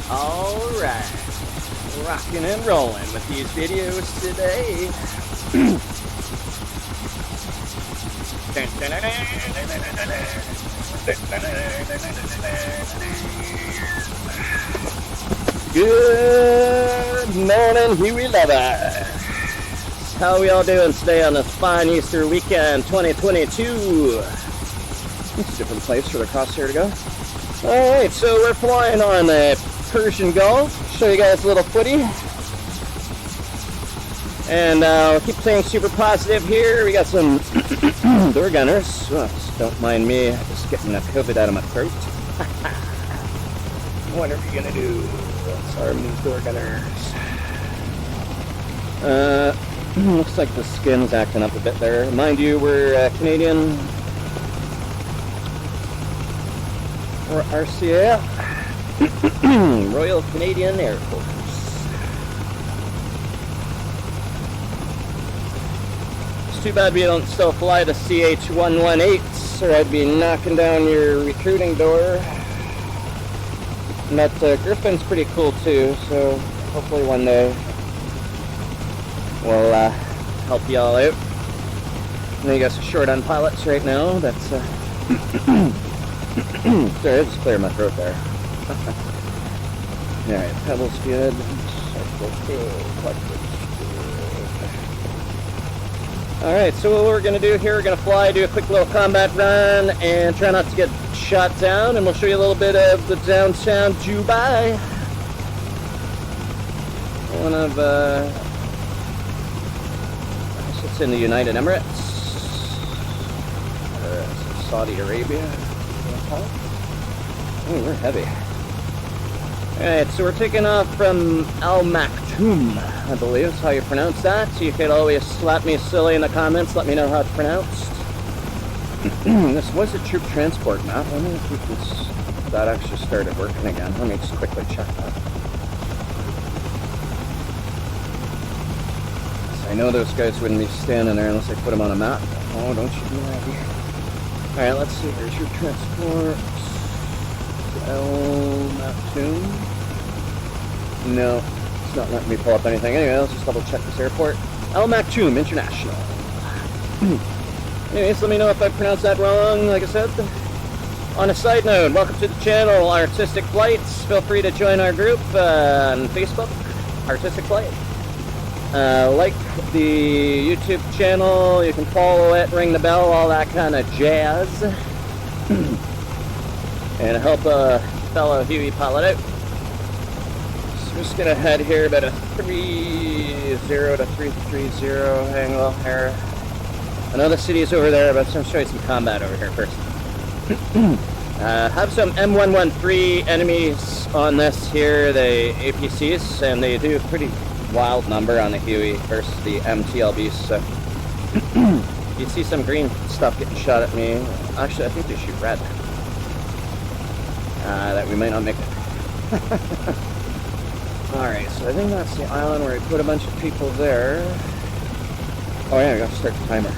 Alright, rocking and rolling with these videos today. Good morning, Huey lovers. How we all doing today on this fine Easter weekend 2022? It's a different place for the crosshair to go. Alright, so we're flying on the Persian Gulf. Show you guys a little footy. And we'll keep playing super positive here. We got some door gunners. Oh, don't mind me just getting the COVID out of my throat. What are we gonna do? Let's arm these door gunners. Looks like the skin's acting up a bit there. Mind you, we're Canadian. Or RCA. Royal Canadian Air Force. It's too bad we don't still fly the CH-118s, or I'd be knocking down your recruiting door. And that Griffin's pretty cool too, so hopefully one day we'll help y'all out. I know you guys are short on pilots right now. That's sorry, I just cleared my throat there. Alright, pedals good. Alright, so what we're going to do here, we're going to fly, do a quick little combat run, and try not to get shot down, and we'll show you a little bit of the downtown Dubai. One of, I guess it's in the United Emirates. Saudi Arabia. Oh, we're heavy. Alright, so we're taking off from Al Maktoum, I believe is how you pronounce that. So you could always slap me silly in the comments, let me know how it's pronounced. This was a troop transport map. I wonder if that actually started working again. Let me just quickly check that. So I know those guys wouldn't be standing there unless I put them on a map. Oh, don't you do that here. Alright, let's see. There's your transport. Al Maktoum. No, it's not letting me pull up anything. Anyway, let's just double check this airport. Al Maktoum International. Anyways, let me know if I pronounced that wrong, like I said. On a side note, welcome to the channel, Artistic Flights. Feel free to join our group on Facebook, Artistic Flight. Like the YouTube channel, you can follow it, ring the bell, all that kind of jazz. And help a fellow Huey pilot out. So we're just gonna head here about a 30 to 330 angle here. I know the city's over there, but I'm gonna show you some combat over here first. Have some M113 enemies on this here, the APCs, and they do a pretty wild number on the Huey versus the MTLBs. So you see some green stuff getting shot at me. Actually, I think they shoot red. That we might not make it. Alright, so I think that's the island where I put a bunch of people there. Oh yeah, I gotta start the timer.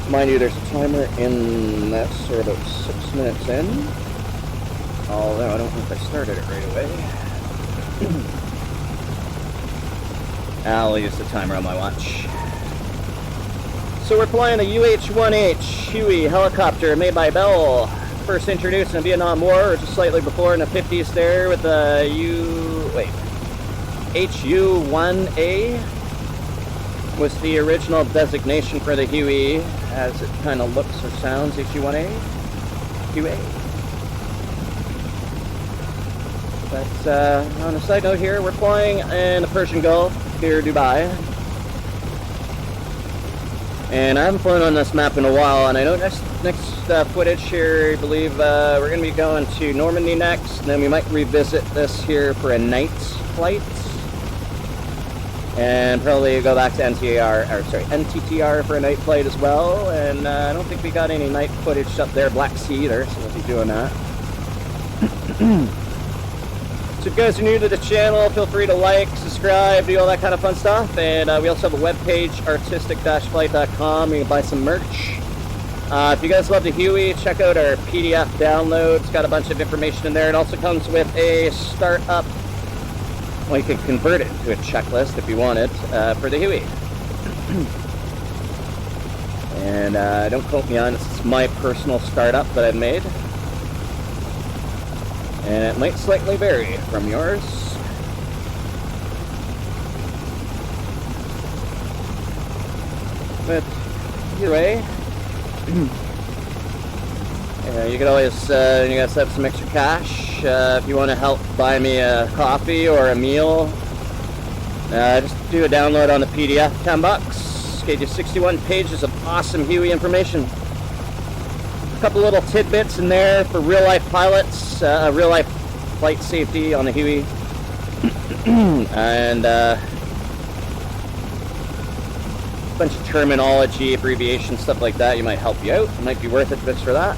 Mind you, there's a timer in that sort of 6 minutes in. Although I don't think I started it right away. I'll use the timer on my watch. So we're flying a UH-1H Huey helicopter made by Bell. First introduced in the Vietnam War, or just slightly before in the 50s there, with the HU-1A was the original designation for the Huey, as it kind of looks or sounds, HU-1A, Huey. But on a side note here, we're flying in the Persian Gulf, near Dubai. And I haven't flown on this map in a while, and I know next footage here, I believe we're going to be going to Normandy next, and then we might revisit this here for a night flight. And probably go back to NTTR for a night flight as well. And I don't think we got any night footage up there, Black Sea either, so we'll be doing that. So if you guys are new to the channel, feel free to like, subscribe, do all that kind of fun stuff. And we also have a webpage, artistic-flight.com. You can buy some merch. If you guys love the Huey, check out our PDF download. It's got a bunch of information in there. It also comes with a startup. Well, you can convert it to a checklist if you want it for the Huey. And don't quote me on it. It's my personal startup that I've made. And it might slightly vary from yours. But either way, you could always, you guys have some extra cash. If you want to help buy me a coffee or a meal, just do a download on the PDF, $10. Gave you 61 pages of awesome Huey information. A couple little tidbits in there for real life pilots, real life flight safety on the Huey. And a bunch of terminology, abbreviation, stuff like that. You might help you out. It might be worth it just for that.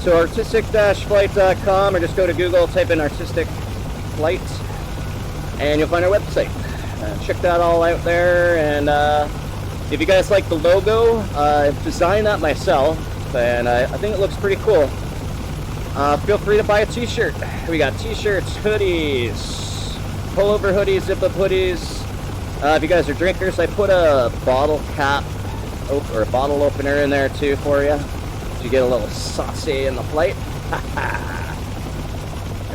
So artistic-flight.com, or just go to Google, type in artistic flight, and you'll find our website. Check that all out there. And if you guys like the logo, I've designed that myself, and I think it looks pretty cool. Feel free to buy a t-shirt. We got t-shirts, hoodies, pullover hoodies, zip-up hoodies. If you guys are drinkers, I put a bottle cap or a bottle opener in there too for you. So you get a little saucy in the flight.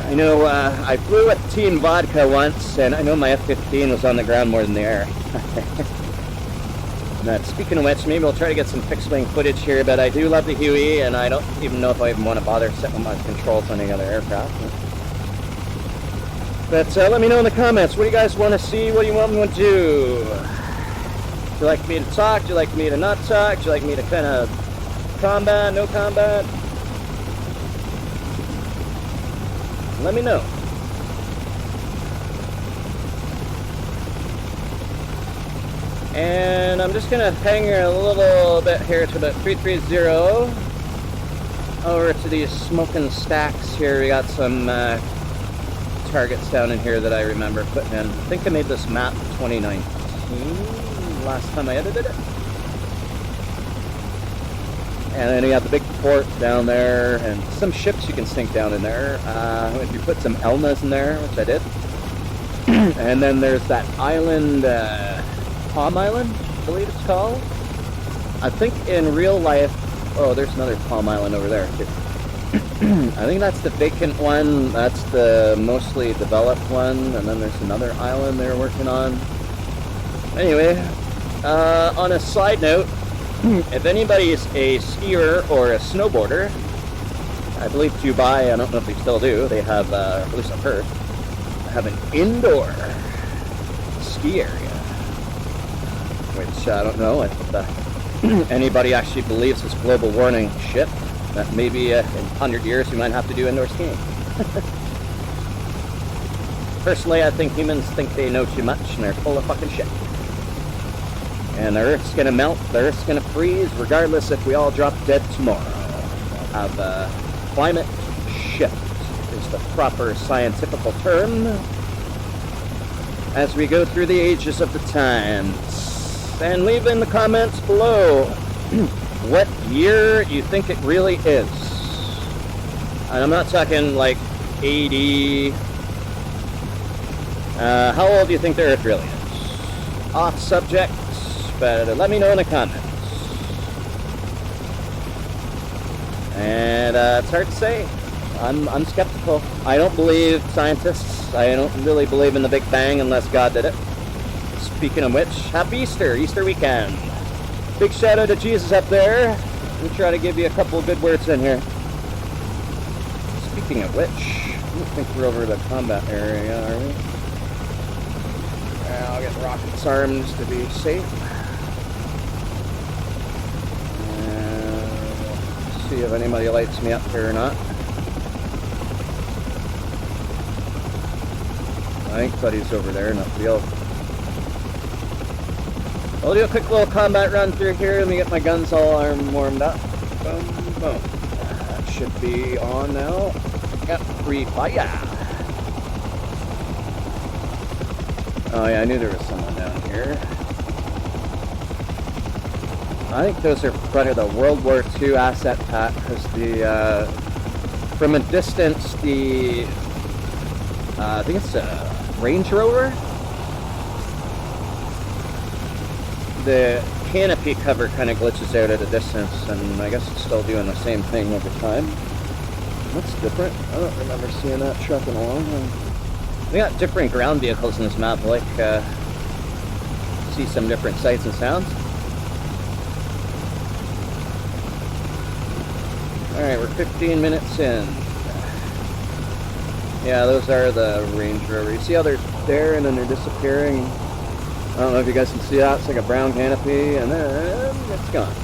I know I flew with Team Vodka once, and I know my F-15 was on the ground more than the air. Speaking of which, maybe we'll try to get some fixed-wing footage here, but I do love the Huey, and I don't even know if I even want to bother setting my controls on any other aircraft. But let me know in the comments, what do you guys want to see? What do you want me to do? Do you like me to talk? Do you like me to not talk? Do you like me to kind of combat, no combat? Let me know. And I'm just gonna hang here a little bit here to about 330 over to these smoking stacks here. We got some targets down in here that I remember putting in. I think I made this map in 2019 last time I edited it. And then you got the big port down there, and some ships you can sink down in there. If you put some Elnas in there, which I did. And then there's that island, Palm Island, I believe it's called. I think in real life, oh, there's another Palm Island over there too. I think that's the vacant one. That's the mostly developed one. And then there's another island they're working on. Anyway, on a side note, if anybody is a skier or a snowboarder, I believe Dubai, I don't know if they still do, they have, at least I've heard, have an indoor ski area. Which I don't know if anybody actually believes this global warming shit, that maybe in 100 years we might have to do indoor skiing. Personally, I think humans think they know too much and they're full of fucking shit. And the Earth's gonna melt, the Earth's gonna freeze, regardless if we all drop dead tomorrow. We'll have climate shift is the proper scientific term as we go through the ages of the times. And leave in the comments below what year you think it really is. And I'm not talking like 80. How old do you think the Earth really is? Off subject, but let me know in the comments. And it's hard to say. I'm skeptical. I don't believe scientists. I don't really believe in the Big Bang unless God did it. Speaking of which, happy Easter, Easter weekend. Big shout out to Jesus up there. Let me try to give you a couple of good words in here. Speaking of which, I don't think we're over the combat area, are we? I'll get rockets armed to be safe. And see if anybody lights me up here or not. I think Buddy's over there in the field. I'll do a quick little combat run through here. Let me get my guns all warmed up. Boom, boom. That should be on now. Got free fire. Oh yeah, I knew there was someone down here. I think those are part of the World War II asset pack, because the, from a distance, the, I think it's a Range Rover? The canopy cover kind of glitches out at a distance, and I guess it's still doing the same thing over time. That's different. I don't remember seeing that trucking along. We got different ground vehicles in this map, like, see some different sights and sounds. Alright, we're 15 minutes in. Yeah, those are the Range Rover. You see how they're there and then they're disappearing? I don't know if you guys can see that. It's like a brown canopy, and then it's gone.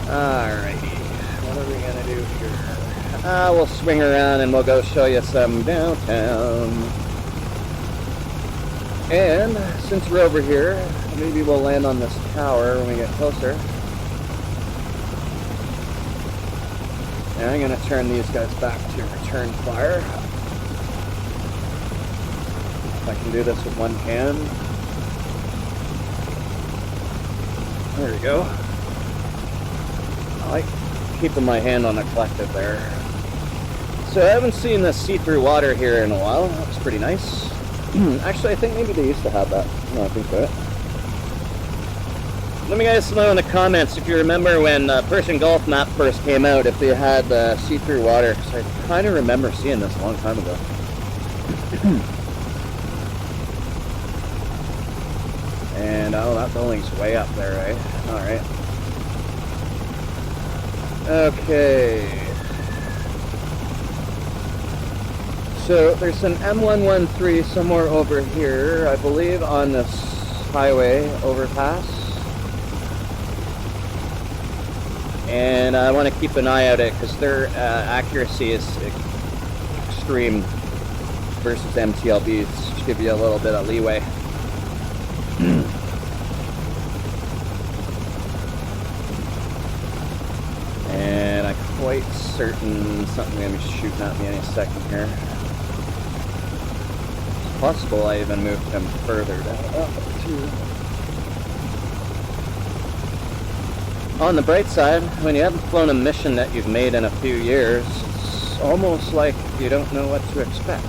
Alrighty, what are we gonna do here? We'll swing around and we'll go show you some downtown. And since we're over here, maybe we'll land on this tower when we get closer. And I'm gonna turn these guys back to return fire. If I can do this with one hand. There we go. I like keeping my hand on the collective there. So I haven't seen the see-through water here in a while. That's pretty nice. Actually, I think maybe they used to have that. No, I think so. Let me guys know in the comments if you remember when Persian Gulf map first came out, if they had see-through water. Because I kind of remember seeing this a long time ago. And oh, that building's way up there, right? Alright. Okay. So there's an M113 somewhere over here, I believe, on this highway overpass. And I want to keep an eye out at it because their accuracy is extreme versus MTLBs, which give you a little bit of leeway. And I'm quite certain something's going to be shooting at me any second here. It's possible I even moved them further down. Too. On the bright side, when you haven't flown a mission that you've made in a few years, it's almost like you don't know what to expect.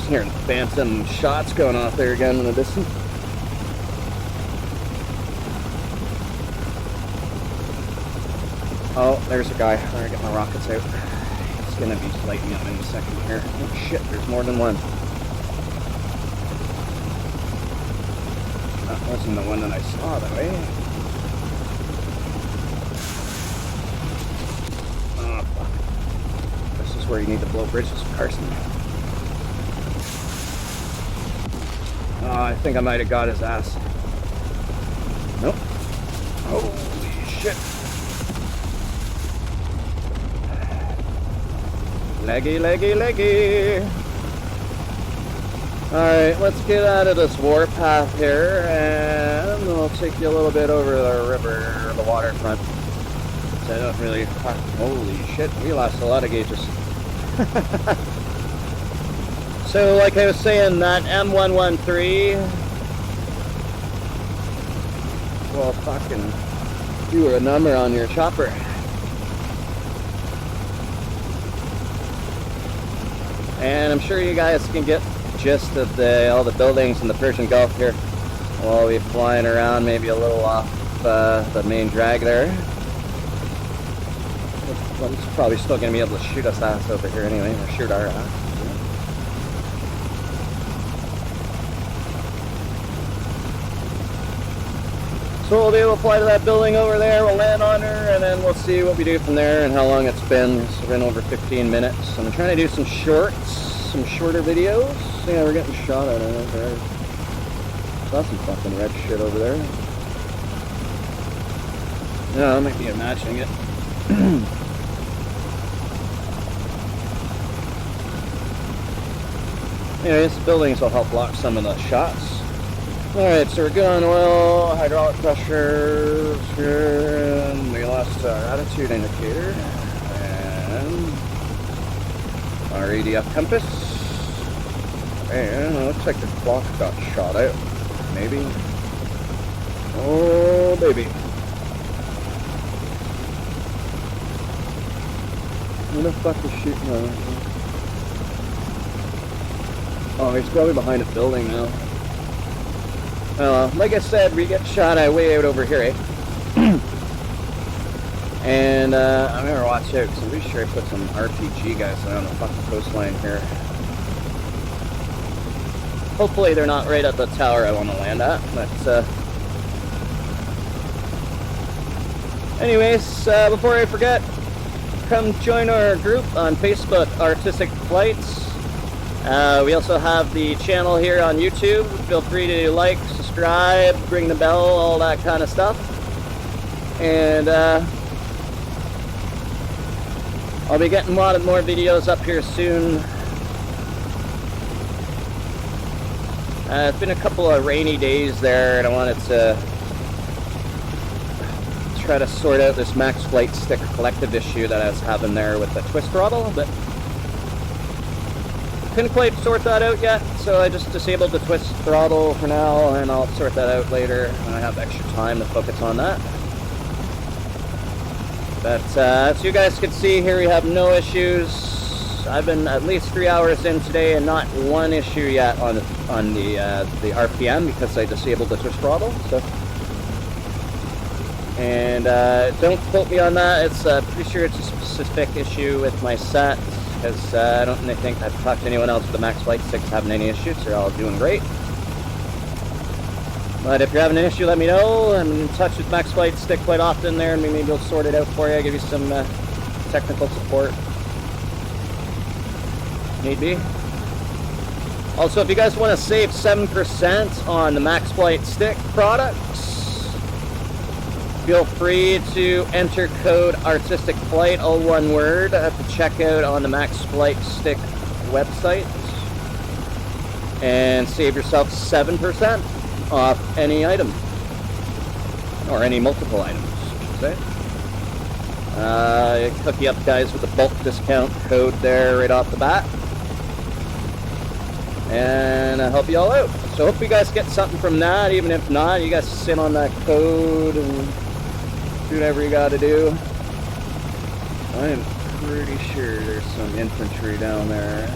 Hearing phantom shots going off there again in the distance. Oh, there's a guy. I'm gonna get my rockets out. He's gonna be lighting me up in a second here. Oh shit, there's more than one. That wasn't the one that I saw though, eh? Oh fuck. This is where you need to blow bridges, Carson. I think I might have got his ass. Nope. Holy shit. Leggy, leggy, leggy. Alright, let's get out of this warpath here, and I'll take you a little bit over the river, or the waterfront. So I don't really... Holy shit, we lost a lot of gauges. So, like I was saying, that M113 will fucking do a number on your chopper. And I'm sure you guys can get gist of all the buildings in the Persian Gulf here. We'll be flying around maybe a little off the main drag there. It's probably still going to be able to shoot us ass over here anyway, or shoot our ass. So we'll be able to fly to that building over there, we'll land on her, and then we'll see what we do from there and how long it's been. It's been over 15 minutes. I'm trying to do some shorter videos. Yeah, we're getting shot at it. There. Saw some fucking red shit over there. No, I might be imagining it. Anyways, buildings will help block some of the shots. Alright, so we're good on oil, hydraulic pressure, and we lost our attitude indicator, and our ADF compass, and it looks like the clock got shot out, maybe. Oh, baby. Who the fuck is shooting at us? Oh, he's probably behind a building now. Like I said, we get shot way out over here, eh? And I'm gonna watch out because I'm pretty sure I put some RPG guys on the fucking coastline here. Hopefully they're not right at the tower I want to land at, but anyways, before I forget, come join our group on Facebook, Artistic Flights. We also have the channel here on YouTube. Feel free to like, subscribe, ring the bell, all that kind of stuff. And I'll be getting a lot of more videos up here soon. It's been a couple of rainy days there, and I wanted to try to sort out this max flight stick collective issue that I was having there with the twist throttle, but couldn't quite sort that out yet, so I just disabled the twist throttle for now, and I'll sort that out later when I have extra time to focus on that. But as you guys can see here, we have no issues. I've been at least 3 hours in today and not one issue yet on the RPM because I disabled the twist throttle. So, and don't quote me on that. It's pretty sure it's a specific issue with my set. Because I don't really think I've talked to anyone else with the Max Flight 6 having any issues. They're all doing great. But if you're having an issue, let me know. I'm in touch with Max Flight Stick quite often there, and maybe we'll sort it out for you. I'll give you some technical support. Need be. Also, if you guys want to save 7% on the Max Flight Stick products, feel free to enter code Artistic Flight, all one word, at the checkout on the Max Flight Stick website, and save yourself 7% off any item, or any multiple items, I should say. Hook you up, guys, with a bulk discount code there right off the bat, and I help you all out. So hope you guys get something from that. Even if not, you guys sit on that code and do whatever you gotta do. I am pretty sure there's some infantry down there.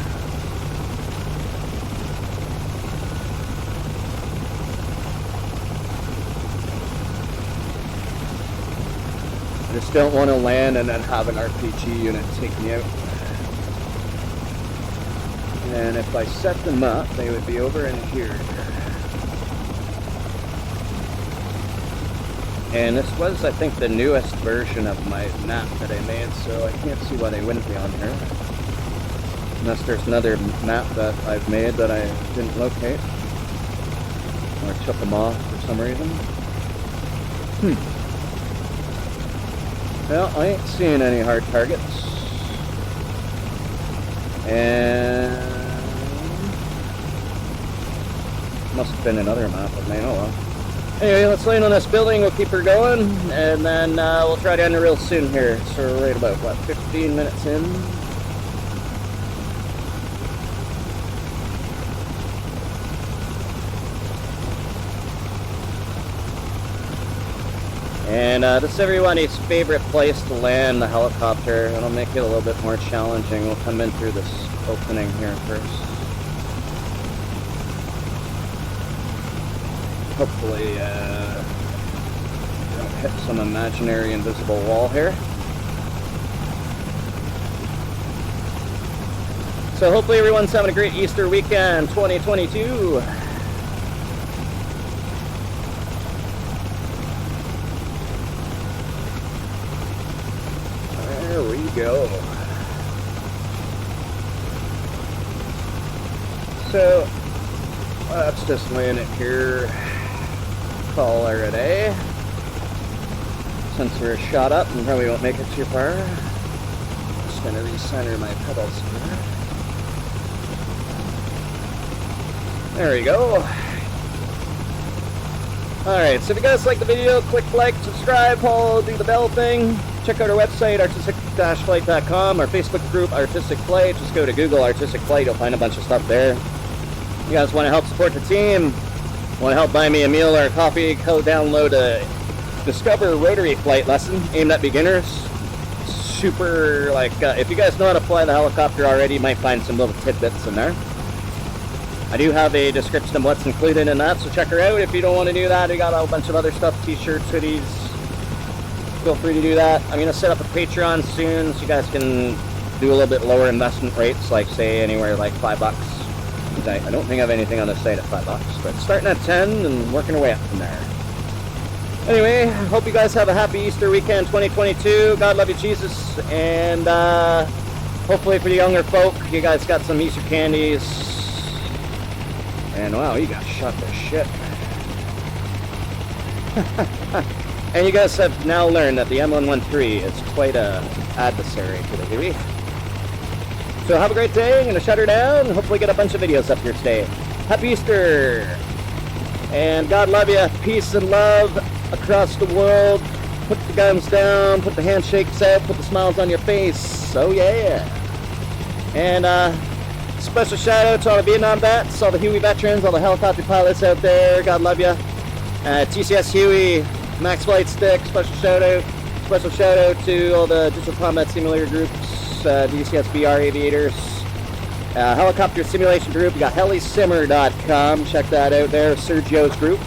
I just don't want to land and then have an RPG unit take me out. And if I set them up, they would be over in here. And this was, I think, the newest version of my map that I made, so I can't see why they wouldn't be on here. Unless there's another map that I've made that I didn't locate. Or took them off for some reason. Well, I ain't seeing any hard targets. And must have been another map of mine, oh well. Anyway, let's land on this building, we'll keep her going, and then we'll try to end it real soon here. So we're right about, what, 15 minutes in? And this is everybody's favorite place to land the helicopter. It'll make it a little bit more challenging. We'll come in through this opening here first. Hopefully, don't hit some imaginary invisible wall here. So hopefully everyone's having a great Easter weekend 2022. There we go. So let's just land it here. Call her a day. Since we're shot up and probably won't make it too far. Just gonna recenter my pedals here. There we go. Alright, so if you guys like the video, click like, subscribe, follow, do the bell thing. Check out our website, artistic-flight.com, our Facebook group, Artistic Flight. Just go to Google Artistic Flight, you'll find a bunch of stuff there. You guys want to help support the team, want to help buy me a meal or a coffee, go download a Discover Rotary Flight lesson aimed at beginners. Super, like, if you guys know how to fly the helicopter already, you might find some little tidbits in there. I do have a description of what's included in that, so check her out. If you don't want to do that, I got a bunch of other stuff, t-shirts, hoodies. Feel free to do that. I'm going to set up a Patreon soon, so you guys can do a little bit lower investment rates, like say anywhere like $5. I don't think I have anything on the site at $5, but starting at 10 and working our way up from there. Anyway, hope you guys have a happy Easter weekend 2022. God love you, Jesus, and hopefully for the younger folk, you guys got some Easter candies. And wow, you got shot to shit. And you guys have now learned that the M113 is quite a adversary to the Huey. So have a great day. I'm going to shut her down and hopefully get a bunch of videos up here today. Happy Easter! And God love you. Peace and love across the world. Put the guns down, put the handshakes out, put the smiles on your face. Oh yeah! And special shout out to all the Vietnam vets, all the Huey veterans, all the helicopter pilots out there. God love you. DCS Huey, Max Flight Stick, special shout out. Special shout out to all the Digital Combat Simulator groups, DCS VR Aviators, Helicopter Simulation Group. You got helisimmer.com. Check that out there, Sergio's group.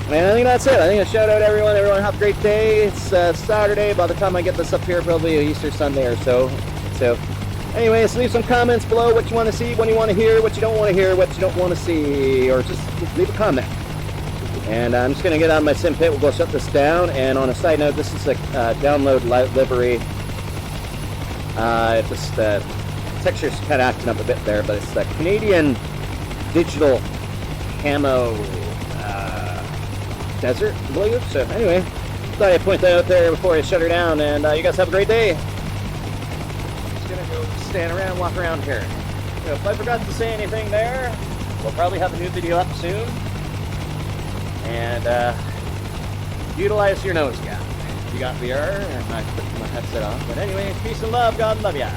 And I think that's it. I think a shout out to everyone. Everyone have a great day. It's Saturday. By the time I get this up here, probably Easter Sunday or so. So. Anyways, leave some comments below what you want to see, what you want to hear, what you don't want to hear, what you don't want to see, or just leave a comment. And I'm just going to get on my sim pit. We'll go shut this down. And on a side note, this is a download livery. Just the texture's kind of acting up a bit there, but it's the Canadian digital camo desert, I believe. So anyway, thought I'd point that out there before I shut her down. And you guys have a great day. Gonna go stand around, walk around here. So if I forgot to say anything there, we'll probably have a new video up soon. And utilize your nose gap. You got VR, and I put my headset on. But anyway, peace and love. God love ya.